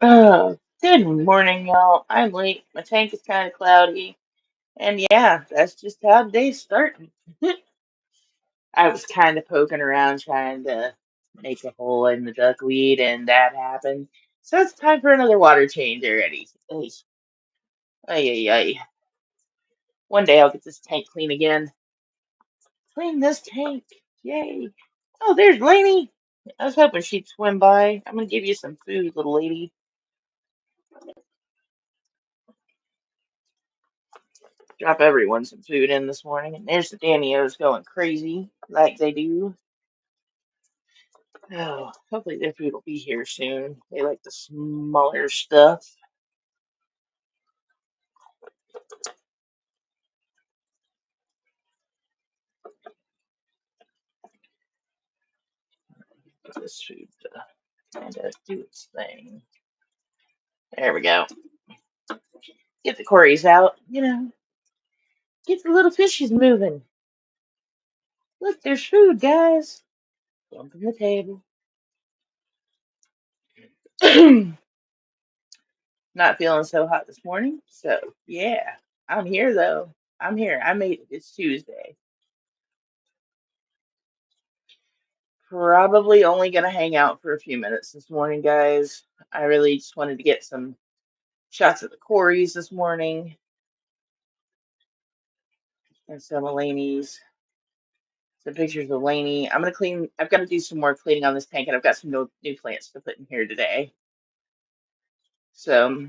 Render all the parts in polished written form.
Good morning, y'all. I'm late. My tank is kind of cloudy. And yeah, that's just how the day's starting. I was kind of poking around trying to make a hole in the duckweed, and that happened. So it's time for another water change already. Ay, ay, ay, ay. One day I'll get this tank clean again. Clean this tank. Yay. Oh, there's Lainey. I was hoping she'd swim by. I'm going to give you some food, little lady. Drop everyone some food in this morning. And there's the Danios going crazy like they do. Oh, hopefully their food will be here soon. They like the smaller stuff. Get this food to kind of do its thing. There we go. Get the Corys out. Get the little fishies moving. Look, there's food, guys. Bumping the table. Not feeling so hot this morning. So, yeah. I'm here, though. I'm here. I made it. It's Tuesday. Probably only gonna hang out for a few minutes this morning, guys. I really just wanted to get some shots of the Corys this morning and some of Laney's. Some pictures of Laney. I'm gonna clean. I've got to do some more cleaning on this tank, and I've got some new plants to put in here today. So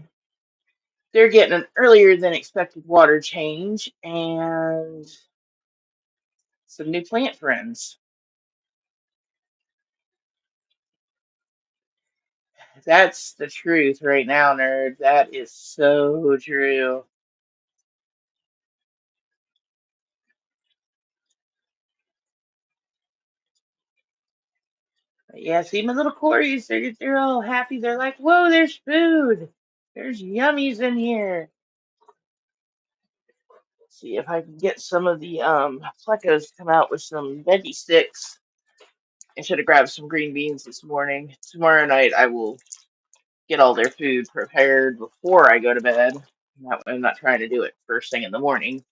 they're getting an earlier than expected water change and some new plant friends. That's the truth right now, nerd. That is so true. Yeah, see my little Corys, they're all happy. They're like, whoa, there's food. There's yummies in here. See if I can get some of the plecos to come out with some veggie sticks. I should have grabbed some green beans this morning. Tomorrow night I will get all their food prepared before I go to bed. That way I'm not trying to do it first thing in the morning.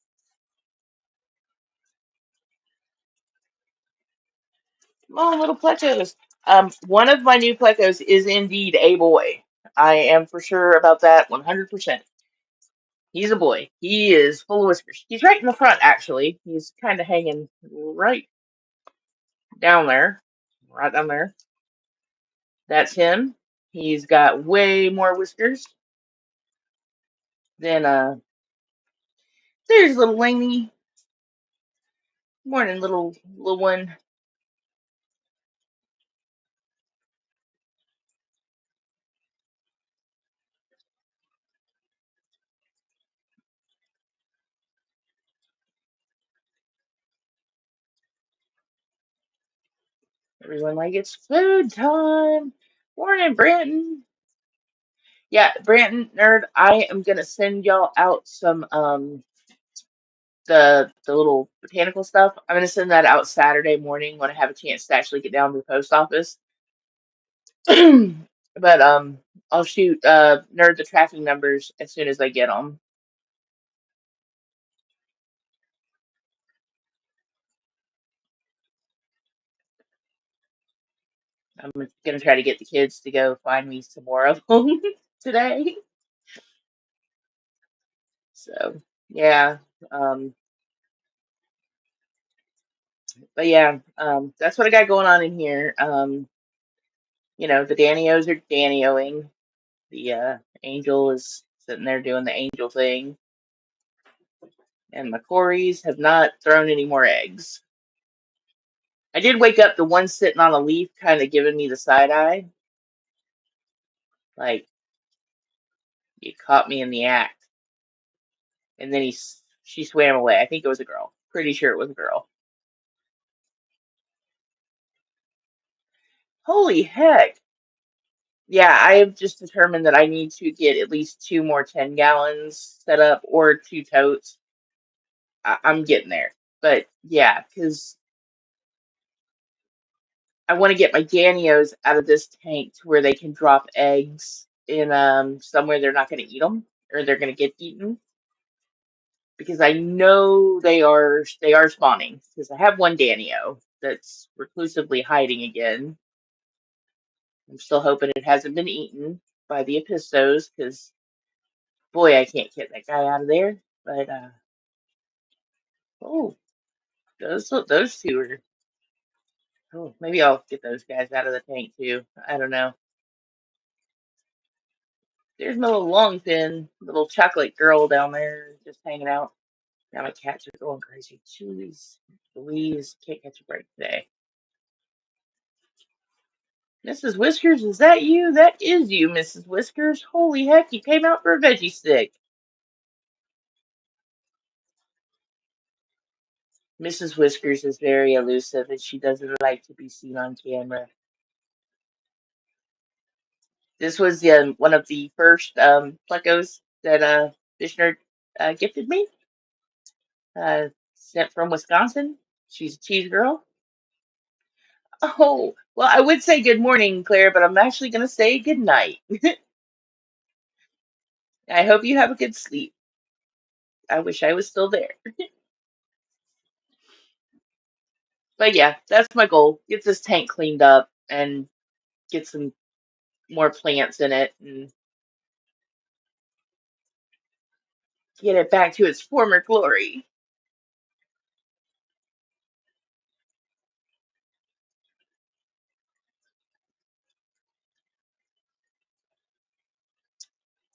Come on, little plecos. One of my new plecos is indeed a boy. I am for sure about that 100%. He's a boy. He is full of whiskers. He's right in the front, actually. He's kind of hanging right down there. Right down there. That's him. He's got way more whiskers than, there's little Laney. Morning, little one. Everyone like it's food time. Morning, Branton. Yeah, Branton nerd. I am gonna send y'all out some the little botanical stuff. I'm gonna send that out Saturday morning when I have a chance to actually get down to the post office. But I'll shoot nerd the tracking numbers as soon as I get them. I'm gonna try to get the kids to go find me some more of them today. So yeah, um, but yeah, that's what I got going on in here. The Danios are Danioing. The Angel is sitting there doing the angel thing, and the Corys have not thrown any more eggs. I did wake up the one sitting on a leaf, kind of giving me the side eye, like you caught me in the act. And then she swam away. I think it was a girl. Pretty sure it was a girl. Holy heck! Yeah, I have just determined that I need to get at least two more 10 gallons set up or two totes. I'm getting there. But yeah, because I want to get my Danios out of this tank to where they can drop eggs in somewhere they're not going to eat them or they're going to get eaten because I know they are spawning because I have one Danio that's reclusively hiding again. I'm still hoping it hasn't been eaten by the Epistos because boy, I can't get that guy out of there. But oh, those two are. Oh, maybe I'll get those guys out of the tank too. I don't know. There's my little long fin, little chocolate girl down there just hanging out. Now my cats are going crazy. Jeez, Louise, can't catch a break today. Mrs. Whiskers, is that you? That is you, Mrs. Whiskers. Holy heck, you came out for a veggie stick. Mrs. Whiskers is very elusive and she doesn't like to be seen on camera. This was one of the first plecos that Fishner gifted me. Sent from Wisconsin. She's a cheese girl. Oh, well, I would say good morning, Claire, but I'm actually going to say good night. I hope you have a good sleep. I wish I was still there. But yeah, that's my goal. Get this tank cleaned up and get some more plants in it and get it back to its former glory.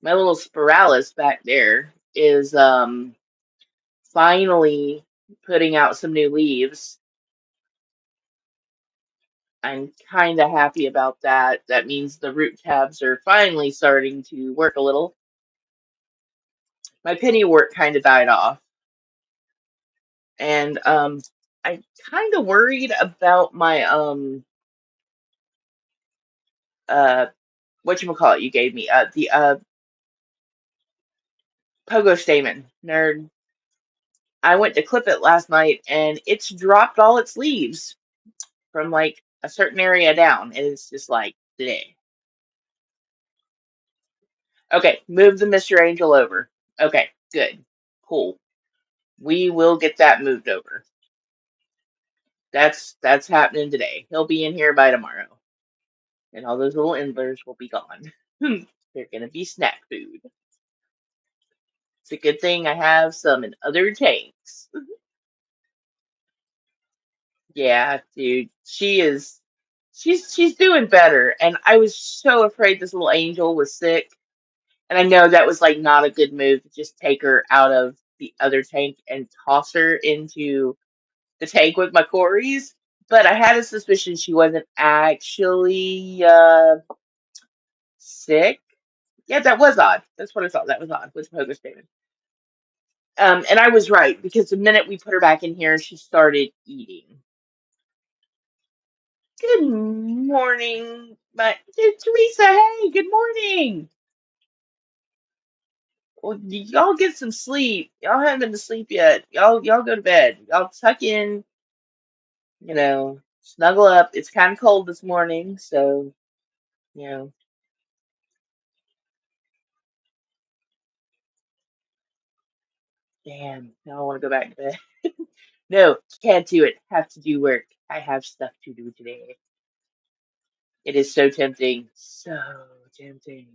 My little spiralis back there is finally putting out some new leaves. I'm kind of happy about that. That means the root tabs are finally starting to work a little. My pennywort kind of died off, and I'm kind of worried about my uh whatchamacallit you gave me the pogo stamen nerd. I went to clip it last night, and it's dropped all its leaves from like a certain area down, and it's just like bleh. Okay, move the Mr. Angel over. Okay, good, cool. We will get that moved over. That's happening today. He'll be in here by tomorrow, and all those little endlers will be gone. They're gonna be snack food. It's a good thing I have some in other tanks. Yeah, dude, she's doing better, and I was so afraid this little angel was sick, and I know that was like not a good move to just take her out of the other tank and toss her into the tank with my Corys. But I had a suspicion she wasn't actually sick. Yeah, that was odd. That's what I thought. That was odd with Pogo Statement. And I was right because the minute we put her back in here, she started eating. Good morning, Teresa. Hey, good morning. Well, y'all get some sleep. Y'all haven't been to sleep yet. Y'all go to bed. Y'all tuck in. Snuggle up. It's kind of cold this morning, so you know. Damn, now I want to go back to bed. No, can't do it. Have to do work. I have stuff to do today. It is so tempting. So tempting.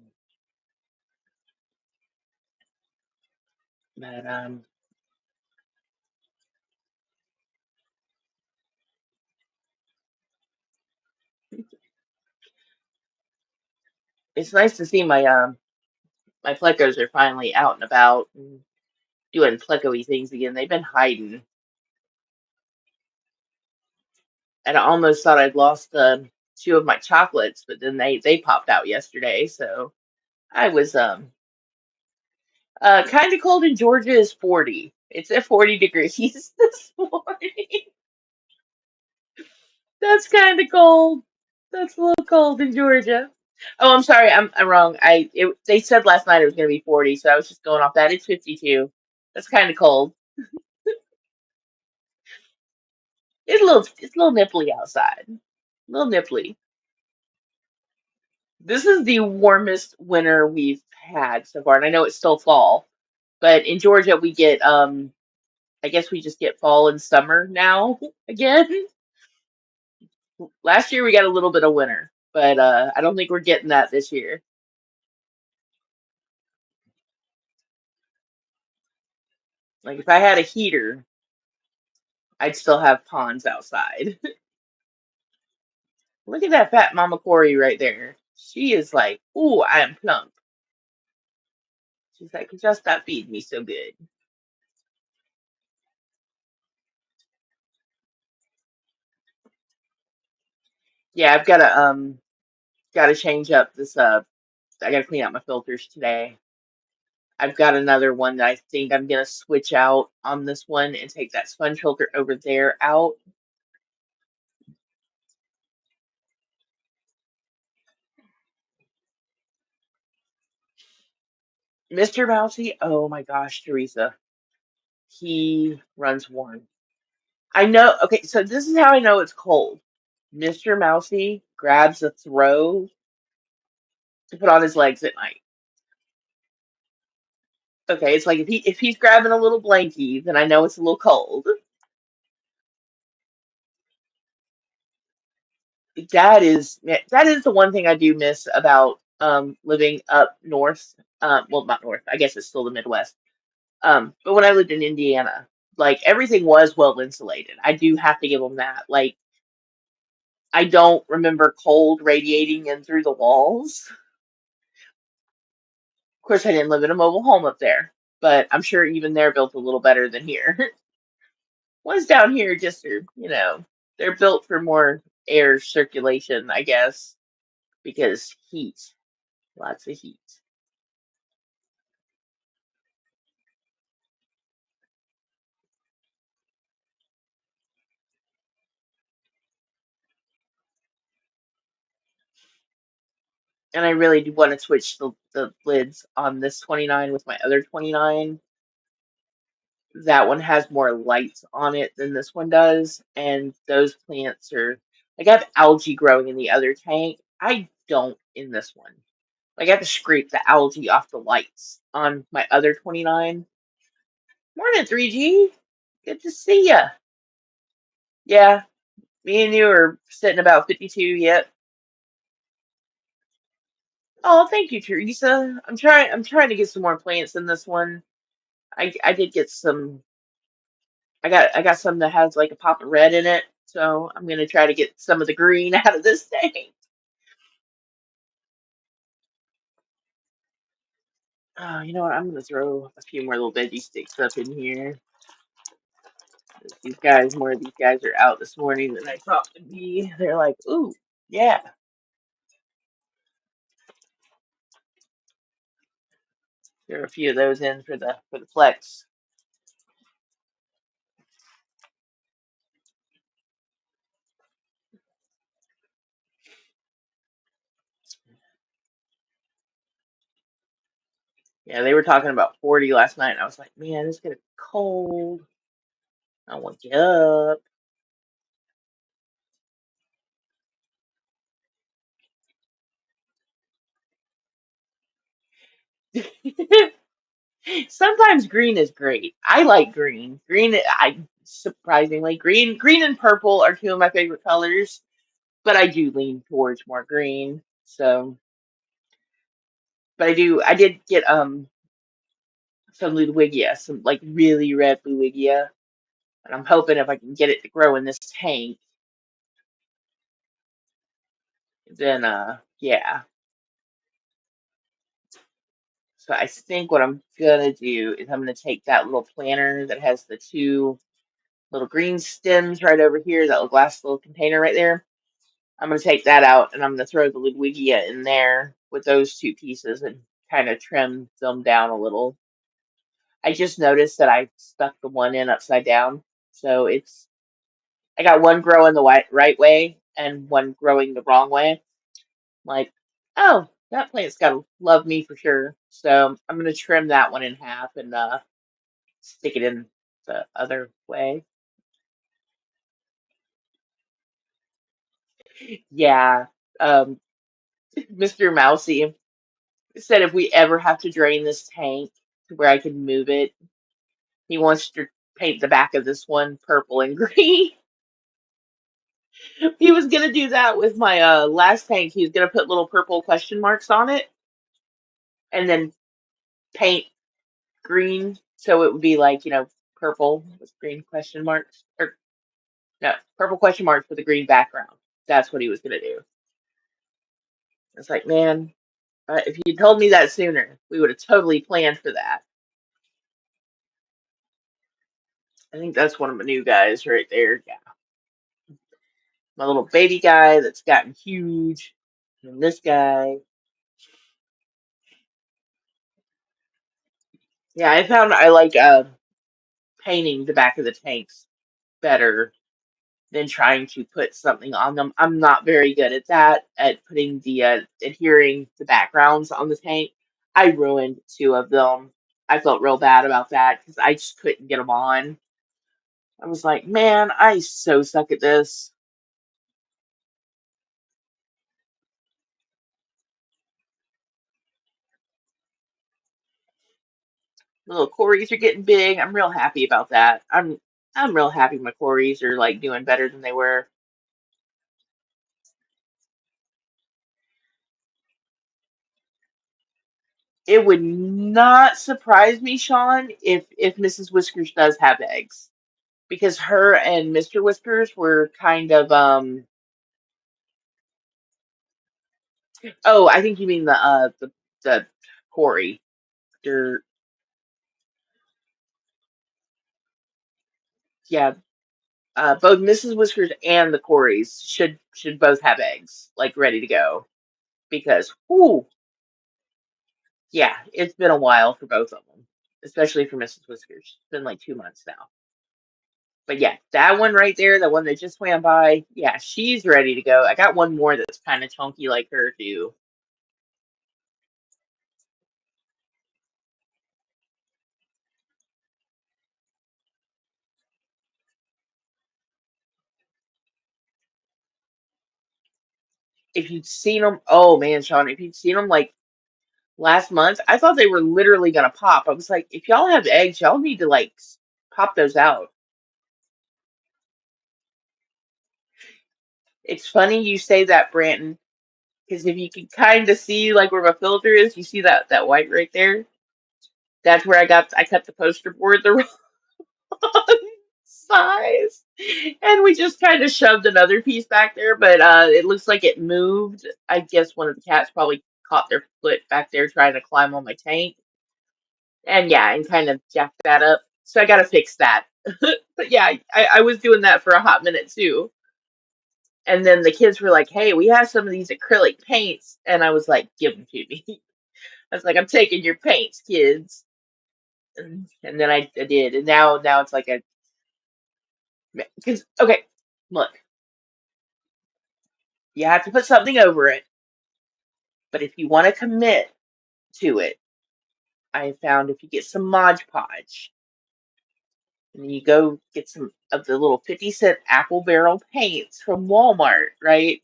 But it's nice to see my plecos are finally out and about and doing pleco-y things again. They've been hiding. And I almost thought I'd lost two of my chocolates, but then they popped out yesterday, so I was kind of cold in Georgia is 40. It's at 40 degrees this morning. That's kind of cold. That's a little cold in Georgia. Oh, I'm sorry. I'm wrong. They said last night it was going to be 40, so I was just going off that. It's 52. That's kind of cold. It's a little nipply outside. A little nipply. This is the warmest winter we've had so far, and I know it's still fall, but in Georgia we get I guess we just get fall and summer now again. Last year we got a little bit of winter, but I don't think we're getting that this year. Like if I had a heater, I'd still have ponds outside. Look at that fat Mama Cory right there. She is like, ooh, I am plump. She's like, could y'all stop feeding me so good? Yeah, I've gotta change up this I gotta clean out my filters today. I've got another one that I think I'm gonna switch out on this one and take that sponge filter over there out. Mr. Mousey, oh my gosh, Teresa, he runs warm. I know. Okay, so this is how I know it's cold. Mr. Mousey grabs a throw to put on his legs at night. Okay, it's like if he's grabbing a little blankie, then I know it's a little cold. That is the one thing I do miss about living up north. Well, not north. I guess it's still the Midwest. But when I lived in Indiana, like everything was well insulated. I do have to give them that. Like I don't remember cold radiating in through the walls. Of course, I didn't live in a mobile home up there, but I'm sure even they're built a little better than here. Ones down here just are, they're built for more air circulation, I guess, because heat, lots of heat. And I really do want to switch the lids on this 29 with my other 29. That one has more lights on it than this one does, and those plants are like I have algae growing in the other tank. I don't in this one. Like I have to scrape the algae off the lights on my other 29. Morning, 3G. Good to see ya. Yeah, me and you are sitting about 52 yet. Oh, thank you, Teresa. I'm trying to get some more plants in this one. I did get some. I got some that has like a pop of red in it, so I'm gonna try to get some of the green out of this thing. Oh, you know what? I'm gonna throw a few more little veggie sticks up in here. More of these guys are out this morning than I thought would be. They're like, ooh, yeah. There are a few of those in for the flex. Yeah, they were talking about 40 last night, and I was like, man, it's getting cold. I want to get up. Sometimes green is great. I like green. I surprisingly green and purple are two of my favorite colors, but I do lean towards more green. So, but I did get some Ludwigia, some like really red Ludwigia, and I'm hoping if I can get it to grow in this tank, then yeah. So I think what I'm gonna do is I'm gonna take that little planter that has the two little green stems right over here, that little glass little container right there. I'm gonna take that out and I'm gonna throw the Ludwigia in there with those two pieces and kind of trim them down a little. I just noticed that I stuck the one in upside down, so I got one growing the right way and one growing the wrong way. Like, oh, that plant's gotta love me for sure. So I'm gonna trim that one in half and stick it in the other way. Yeah. Um, Mr. Mousey said if we ever have to drain this tank to where I can move it, he wants to paint the back of this one purple and green. He was gonna do that with my last tank. He was gonna put little purple question marks on it and then paint green so it would be like, purple with green question marks. Or no, purple question marks with a green background. That's what he was gonna do. It's like, man, if you told me that sooner, we would have totally planned for that. I think that's one of my new guys right there. Yeah, my little baby guy that's gotten huge. And this guy. Yeah, I found I like painting the back of the tanks better than trying to put something on them. I'm not very good at that, at putting the adhering the backgrounds on the tank. I ruined two of them. I felt real bad about that because I just couldn't get them on. I was like, man, I so suck at this. The little Corys are getting big. I'm real happy about that. I'm real happy my Corys are like doing better than they were. It would not surprise me, Sean, if Mrs. Whiskers does have eggs, because her and Mr. Whiskers were kind of oh, I think you mean the Corey. They're, yeah, both Mrs. Whiskers and the Corys should both have eggs like ready to go because whoo, yeah, it's been a while for both of them, especially for Mrs. Whiskers. It's been like 2 months now. But yeah, that one right there, the one that just swam by, yeah, she's ready to go. I got one more that's kind of chunky like her too. If you'd seen them, oh man, Sean, if you'd seen them like last month, I thought they were literally gonna pop. I was like, if y'all have eggs, y'all need to like pop those out. It's funny you say that, Branton, because if you can kind of see like where my filter is, you see that white right there. That's where I cut the poster board the wrong size, and we just kind of shoved another piece back there. But it looks like it moved. I guess one of the cats probably caught their foot back there trying to climb on my tank, and yeah, and kind of jacked that up. So I got to fix that. But yeah, I was doing that for a hot minute too. And then the kids were like, "Hey, we have some of these acrylic paints," and I was like, "Give them to me." I was like, "I'm taking your paints, kids." And then I did, and now it's like a because okay, look, you have to put something over it, but if you want to commit to it, I found if you get some Mod Podge and then you go get some of the little 50-cent apple barrel paints from Walmart, right?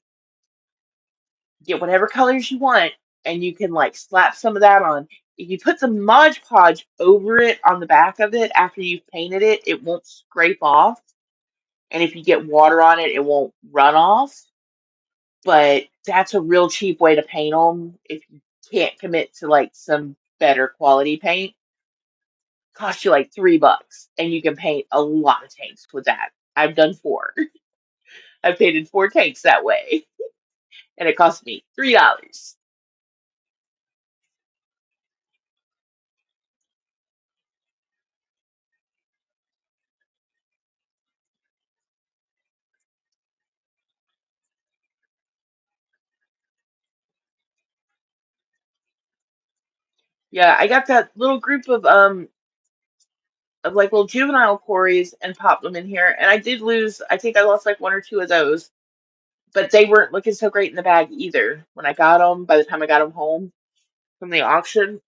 Get whatever colors you want, and you can like slap some of that on. If you put some Mod Podge over it on the back of it after you've painted it, it won't scrape off. And if you get water on it, it won't run off. But that's a real cheap way to paint them if you can't commit to like some better quality paint. Cost you like $3, and you can paint a lot of tanks with that. I've done four. I've painted four tanks that way, and it cost me $3. Yeah, I got that little group of like little juvenile quarries and popped them in here, and I did lose. I think I lost like one or two of those, but they weren't looking so great in the bag either when I got them. By the time I got them home from the auction,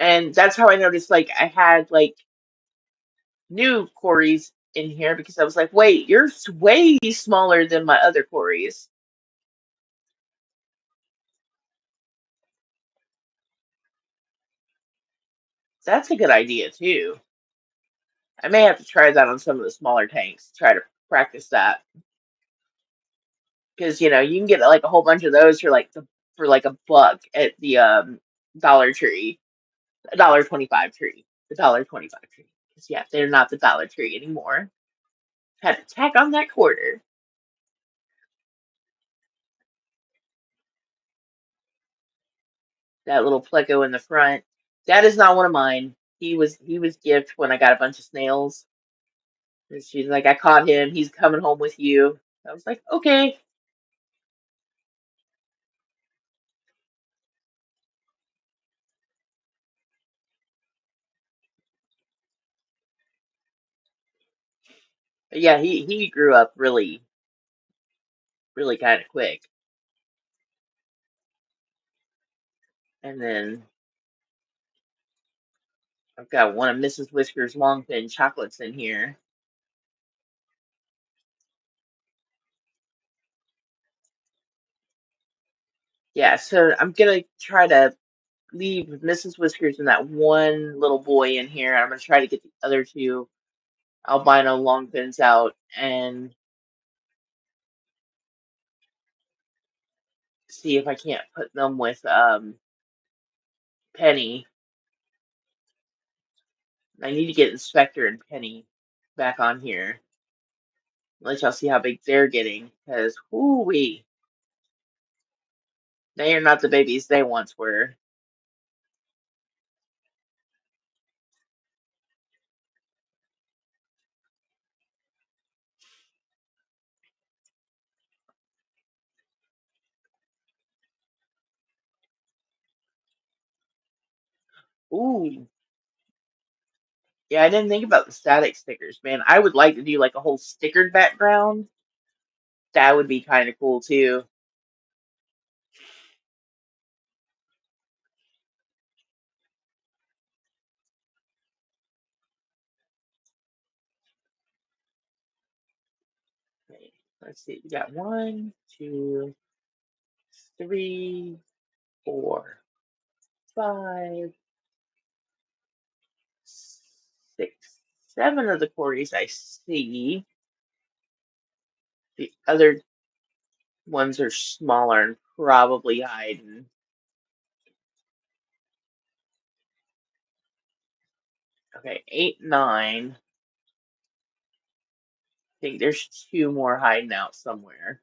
and that's how I noticed like I had like new quarries in here because I was like, wait, you're way smaller than my other quarries. That's a good idea too. I may have to try that on some of the smaller tanks. Try to practice that because you can get like a whole bunch of those for like a buck at the Dollar Tree, $1.25 tree, the $1.25 tree. Because yeah, they're not the Dollar Tree anymore. Had to tack on that quarter. That little pleco in the front. That is not one of mine. He was gift when I got a bunch of snails. And she's like, I caught him. He's coming home with you. I was like, okay. But yeah, he grew up really kind of quick. And then I've got one of Mrs. Whisker's long thin chocolates in here. Yeah, so I'm gonna try to leave Mrs. Whiskers and that one little boy in here. I'm gonna try to get the other two albino long fins out and see if I can't put them with Penny. I need to get Inspector and Penny back on here. Let y'all see how big they're getting, because whoo wee, they are not the babies they once were. Ooh, yeah, I didn't think about the static stickers, man. I would like to do like a whole stickered background. That would be kind of cool too. Okay, let's see. We got one, two, three, four, five, six, seven of the quarries I see. The other ones are smaller and probably hiding. Okay, eight, nine. I think there's two more hiding out somewhere.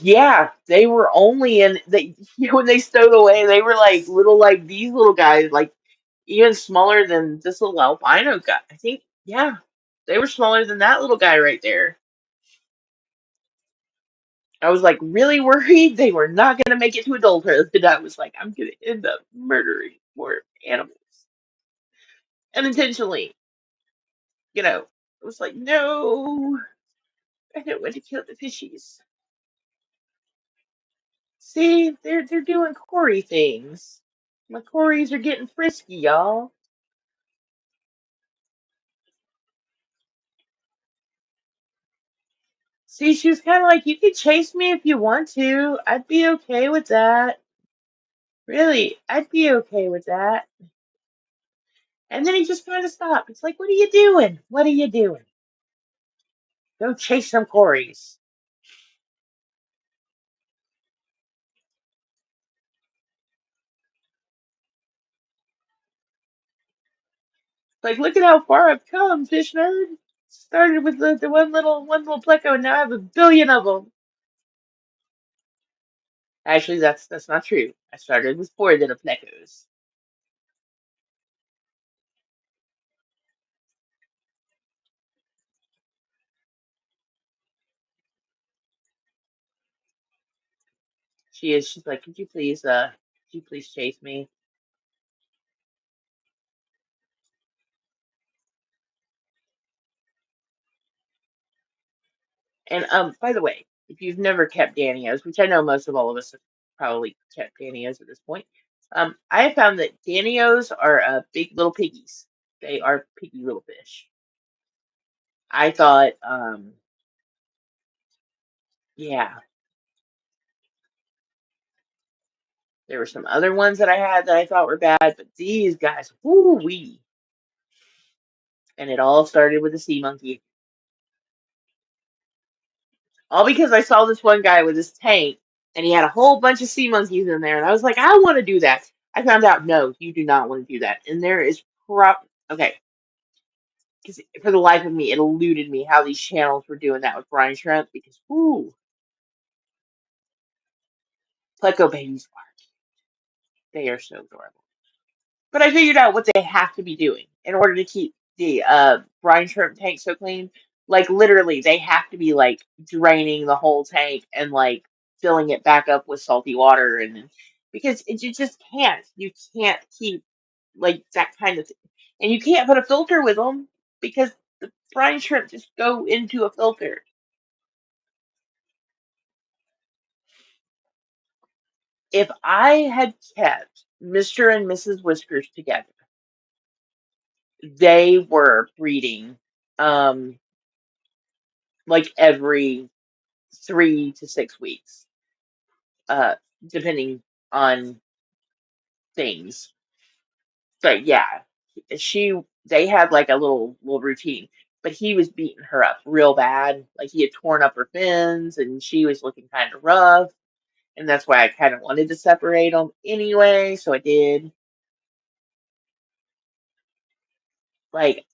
Yeah, they were only in they when they stowed away. They were like little, like these little guys, like even smaller than this little albino guy. I think, yeah, they were smaller than that little guy right there. I was like really worried they were not going to make it to adulthood. And I was like, I'm going to end up murdering more animals unintentionally. I was like, no, I don't want to kill the fishies. See, they're doing Cory things. My Corys are getting frisky, y'all. See, she was kind of like, you can chase me if you want to. I'd be okay with that. Really, I'd be okay with that. And then he just kind of stopped. It's like, what are you doing? What are you doing? Go chase some Corys. Like, look at how far I've come, fish nerd. Started with the one little pleco, and now I have a billion of them. Actually, that's not true. I started with four little plecos. She's like, could you please chase me? And by the way, if you've never kept Danios, which I know most of all of us have probably kept Danios at this point, I have found that Danios are big little piggies. They are picky little fish. I thought, yeah, there were some other ones that I had that I thought were bad, but these guys, whoo wee. And it all started with a sea monkey. All because I saw this one guy with his tank and he had a whole bunch of sea monkeys in there. And I was like, I want to do that. I found out, no, you do not want to do that. And there is okay, because for the life of me, it eluded me how these channels were doing that with brine shrimp because, ooh, pleco babies are, they are so adorable. But I figured out what they have to be doing in order to keep the brine shrimp tank so clean. Like literally, they have to be like draining the whole tank and like filling it back up with salty water, and because you just can't. You can't keep like that kind of thing. And you can't put a filter with them because the brine shrimp just go into a filter. If I had kept Mr. and Mrs. Whiskers together, they were breeding um like every 3 to 6 weeks, uh, depending on things. But yeah, she they had like a little routine, but he was beating her up real bad. Like he had torn up her fins, and she was looking kind of rough, and that's why I kind of wanted to separate them anyway. So I did. Like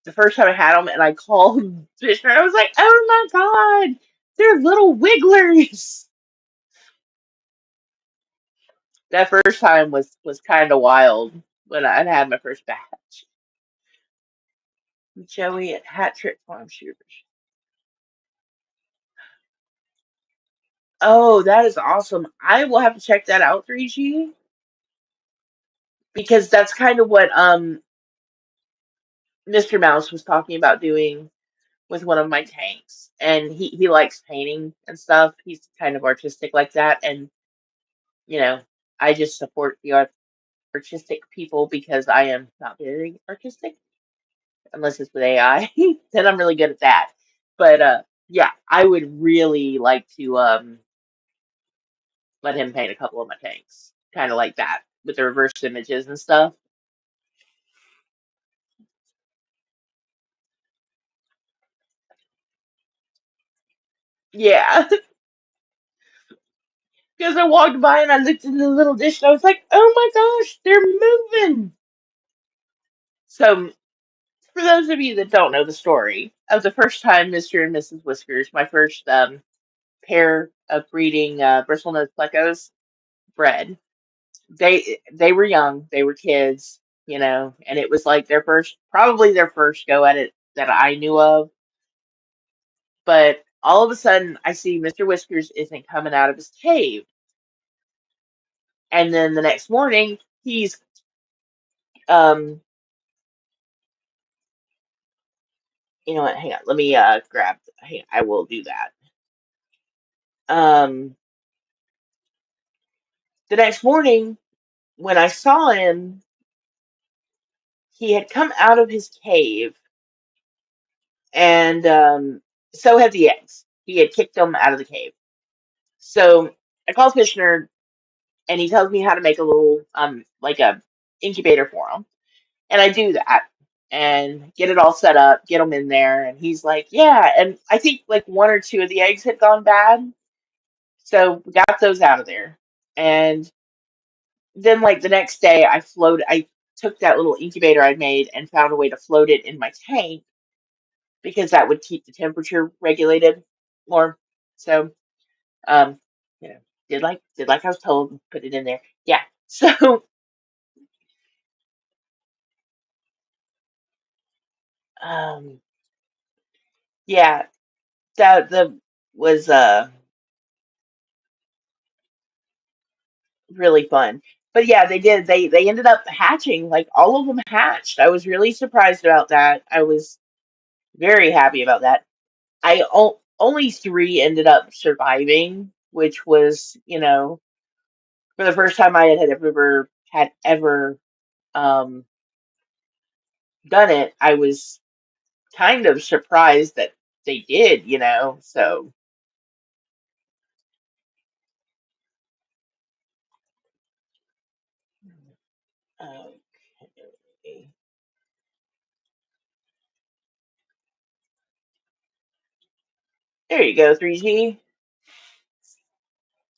the first time I had them, and I called Fisher, I was like, "Oh my god, they're little wigglers." That first time was kind of wild when I had my first batch. Joey at Hat Trick Farm Shooters. Oh, that is awesome. I will have to check that out, 3G, because that's kind of what Mr. Mouse was talking about doing with one of my tanks. And he likes painting and stuff. He's kind of artistic like that, and you know, I just support the artistic people because I am not very artistic unless it's with AI. Then I'm really good at that. But yeah, I would really like to let him paint a couple of my tanks. Kind of like that with the reverse images and stuff. Yeah. Because I walked by and I looked in the little dish and I was like, oh my gosh, they're moving. So, for those of you that don't know the story of the first time Mr. and Mrs. Whiskers, my first pair of breeding bristlenose plecos bred, they were young, they were kids, and it was like probably their first go at it that I knew of. But all of a sudden, I see Mr. Whiskers isn't coming out of his cave, and then the next morning, he's um, you know what? Hang on, let me grab. Hang I will do that. Um, the next morning, when I saw him, he had come out of his cave, and so had the eggs. He had kicked them out of the cave. So I call Fishner, and he tells me how to make a little like a incubator for him, and I do that and get it all set up, get them in there, and he's like, yeah. And I think like one or two of the eggs had gone bad, so we got those out of there. And then like the next day, I took that little incubator I made and found a way to float it in my tank because that would keep the temperature regulated more. So, um, you know, did like I was told, put it in there. Yeah. So, um, yeah, that was really fun. But yeah, they did. They ended up hatching. Like all of them hatched. I was really surprised about that. I was very happy about that. Only three ended up surviving, which was, for the first time I had ever um done it, I was kind of surprised that they did, So, okay. There you go, 3G.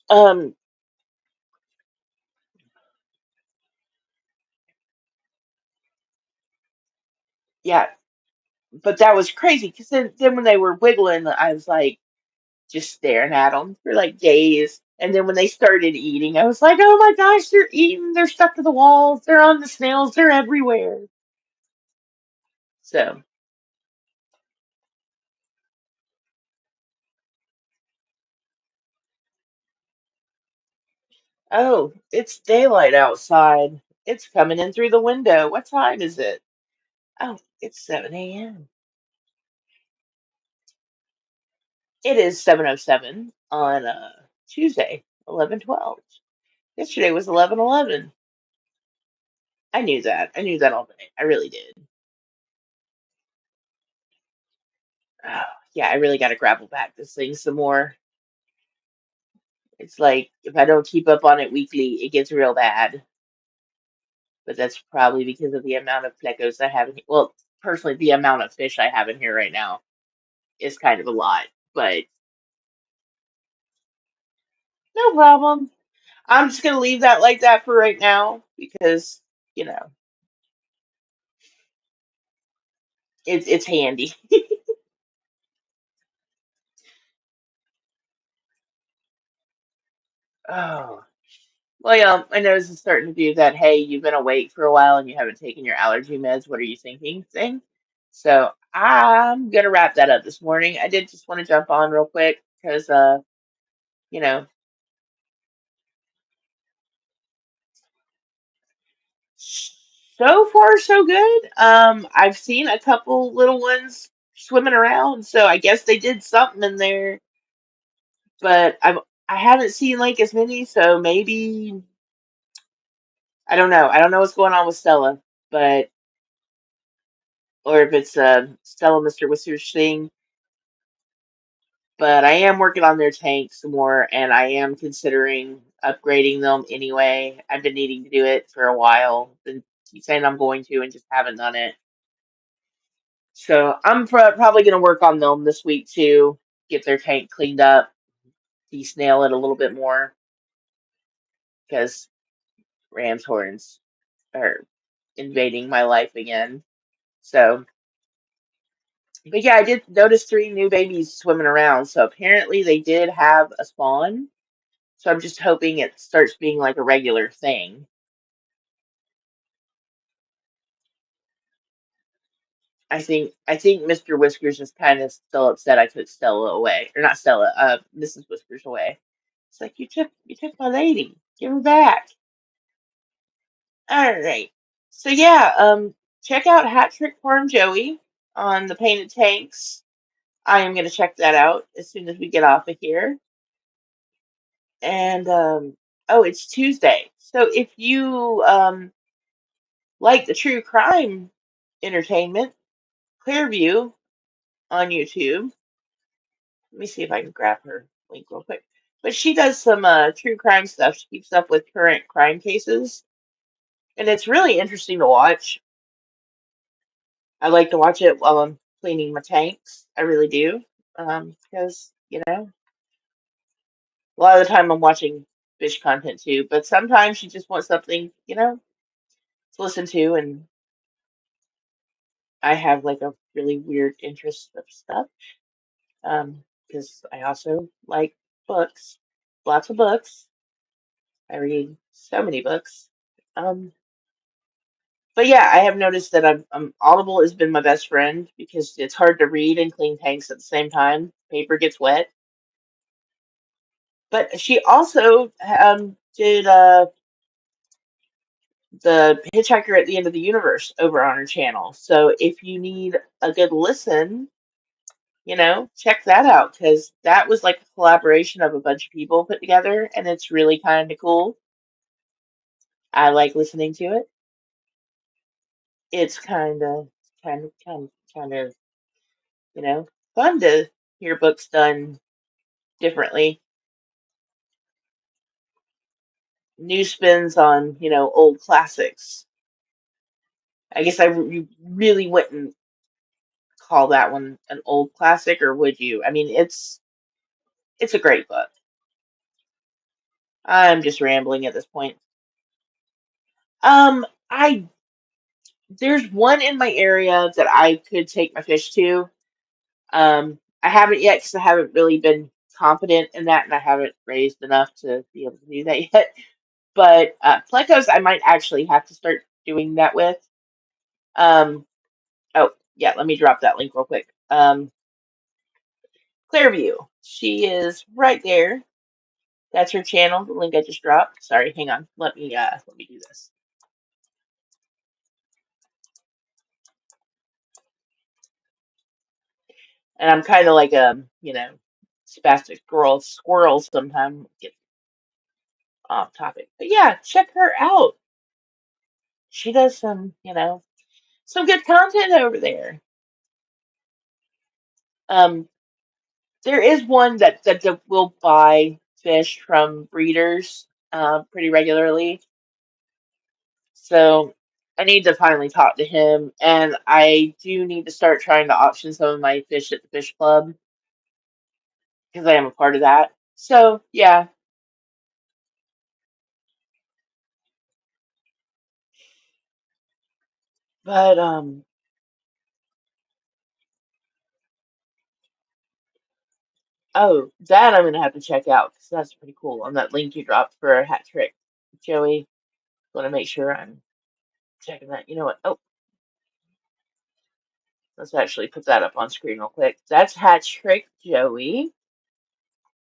Um, yeah, but that was crazy because then when they were wiggling, I was like just staring at them for like days. And then when they started eating, I was like, oh my gosh, they're eating. They're stuck to the walls. They're on the snails. They're everywhere. So, oh, it's daylight outside. It's coming in through the window. What time is it? Oh, it's 7 a.m. It is 7:07 on Tuesday, 11/12. Yesterday was 11/11. I knew that. I knew that all day. I really did. Oh, yeah, I really got to grapple back this thing some more. It's like if I don't keep up on it weekly, it gets real bad. But that's probably because of the amount of plecos I have in here. Well, personally, the amount of fish I have in here right now is kind of a lot. But no problem. I'm just gonna leave that like that for right now because, you know, it's handy. Oh. Well, yeah, my nose is starting to do that. Hey, you've been awake for a while and you haven't taken your allergy meds. What are you thinking? Thing. So I'm gonna wrap that up this morning. I did just want to jump on real quick because, you know, so far so good. I've seen a couple little ones swimming around, so I guess they did something in there. But I haven't seen like as many, so maybe I don't know. I don't know what's going on with Stella, but or if it's Stella Mr. Whiskers thing. But I am working on their tanks some more, and I am considering upgrading them anyway. I've been needing to do it for a while. Been keep saying I'm going to, and just haven't done it. So I'm probably going to work on them this week too. Get their tank cleaned up, de-snail it a little bit more because ram's horns are invading my life again. So, but yeah, I did notice three new babies swimming around. So apparently they did have a spawn. So I'm just hoping it starts being like a regular thing. I think Mr. Whiskers is kind of still upset I took Stella away, or not Stella, Mrs. Whiskers away. It's like you took my lady, give her back. All right, so yeah, check out Hat Trick Farm Joey on the painted tanks. I am gonna check that out as soon as we get off of here. And oh, it's Tuesday, so if you like the true crime entertainment, Clearview on YouTube. Let me see if I can grab her link real quick. But she does some true crime stuff. She keeps up with current crime cases, and it's really interesting to watch. I like to watch it while I'm cleaning my tanks. I really do, because a lot of the time I'm watching fish content too. But sometimes you just want something, to listen to, and I have like a really weird interest of stuff. Because I also like books, lots of books. I read so many books. Um, but yeah, I have noticed that Audible has been my best friend because it's hard to read and clean tanks at the same time. Paper gets wet. But she also did the Hitchhiker at the End of the Universe over on her channel. So if you need a good listen, check that out because that was like a collaboration of a bunch of people put together, and it's really kind of cool. I like listening to it. It's kind of Kind of, you know, fun to hear books done differently. New spins on, old classics. I guess you really wouldn't call that one an old classic, or would you? I mean, it's a great book. I'm just rambling at this point. I There's one in my area that I could take my fish to. I haven't yet because I haven't really been confident in that, and I haven't raised enough to be able to do that yet. But Plecos, I might actually have to start doing that with. Um, oh yeah, let me drop that link real quick. Clearview, she is right there. That's her channel. The link I just dropped. Sorry, hang on. Let me do this. And I'm kind of like a spastic squirrel sometimes. Get off topic, but yeah, check her out. She does some good content over there. Um, there is one that will buy fish from breeders pretty regularly. So I need to finally talk to him, and I do need to start trying to auction some of my fish at the fish club because I am a part of that. So yeah, but oh, that I'm gonna have to check out because that's pretty cool. On that link you dropped for a hat trick, Joey. Want to make sure I'm checking that. You know what? Oh, let's actually put that up on screen real quick. That's hat trick, Joey,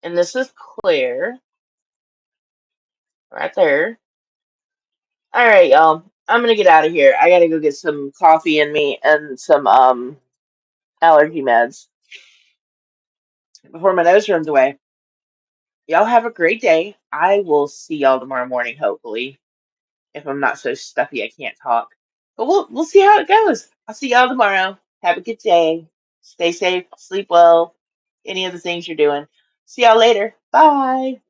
and this is Claire right there. All right, y'all. I'm gonna get out of here. I gotta go get some coffee in me and some allergy meds before my nose runs away. Y'all have a great day. I will see y'all tomorrow morning, hopefully, if I'm not so stuffy I can't talk. But we'll see how it goes. I'll see y'all tomorrow. Have a good day. Stay safe, sleep well, any of the things you're doing. See y'all later. Bye.